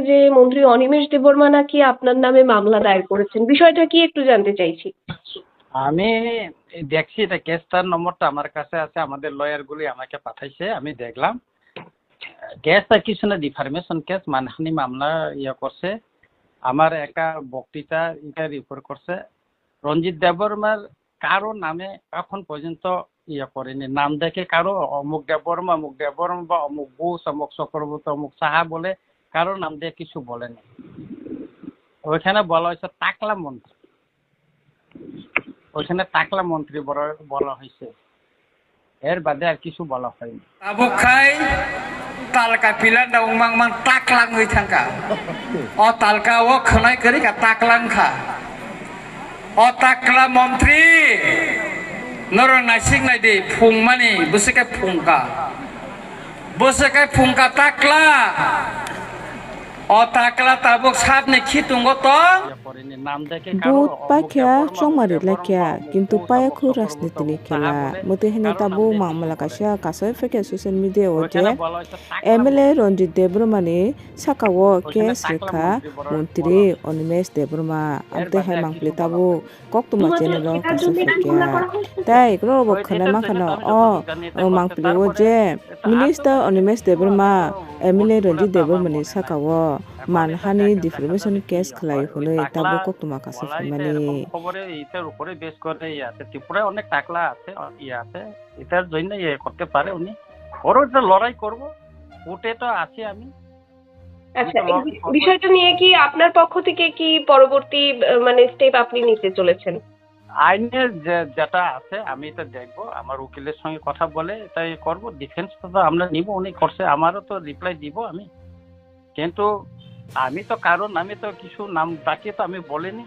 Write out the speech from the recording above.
যে মন্ত্রী অনিমেষ দেববর্মা নাকি আপনার নামে মামলা দায়ের করেছেন, বিষয়টা কি একটু জানতে চাইছি। আমি দেখছি এটা কেসটার নম্বরটা আমার কাছে আছে, আমাদের লয়ার গুলি আমাকে পাঠাইছে, আমি দেখলাম। কেসটা কিছু না, ডিফার্মেশন কেস, মানহানি মামলা করছে। আমার একা বক্তৃতা এটা রিপোর্ট করছে। রঞ্জিত দেববর্মার কারো নামে এখন পর্যন্ত করেনি। নাম দেখে কারো অমুক দেববর্মা বা অমুক ঘোষ, অমুক চক্রবর্তী, অমুক সাহা বলে কারো নাম দিয়ে কিছু বলেনি। ওইখানে বলা হয়েছে টাকলা মন্ত্রী, ওইখানে টাকলা মন্ত্রী বলা হয়েছে, এর বাদে আর কিছু বলা হয়নি। Abukai talka pila daung mang mang taklang hui thangka. O talka wo khnai kari ka taklang kha. O takla montri noro nasing nai di phung mani busike phungka. Busike phungka takla. O takla tabuk sab ni khitungo to. Booth পাইখা চংমারি লাইখা কিন্তু পায়াখু রাজনীতিনি খেলা মতে হেনে তাবু মামলা কাশিয়া কাছে ফেকে সোশ্যাল মিডিয়া ওতে এমএলএ রঞ্জিত দেববর্মানি সাকাও কেস রেখা মন্ত্রী অনিমেষ দেববর্মা আমতে হে মাংপলি তাবু কক্তমা চ্যানেল কাছে ফেকে তাই গ্রো বখনা মাখানো ও মাংপলি ও যে মিনিস্টার অনিমেষ দেববর্মা এমএলএ রঞ্জিত দেববর্মানি সাকাও মানহানি ডিফার্মেশন কেস খেলাই হলে তাবো কক্তমা কাছে ফেমানি খবরে এটার উপরে বেশ করে আছে। ত্রিপুরায় অনেক টাকলা আছে, আছে, এটার জন্য করতে পারে উনি। ওরও একটা লড়াই করব, কোর্টে তো আছে আমি। আচ্ছা, এই বিষয়টা নিয়ে কি আপনার পক্ষ থেকে কি পরবর্তী মানে স্টেপ আপনি নিতে চলেছেন? আইনের যেটা আছে আমি এটা দেখবো, আমার উকিলের সঙ্গে কথা বলে এটাই করব। ডিফেন্স তো আমরা নিব, উনি করছে, আমারও তো রিপ্লাই দিব আমি। কিন্তু আমি তো কিছু নাম ডাকিয়ে তো আমি বলিনি।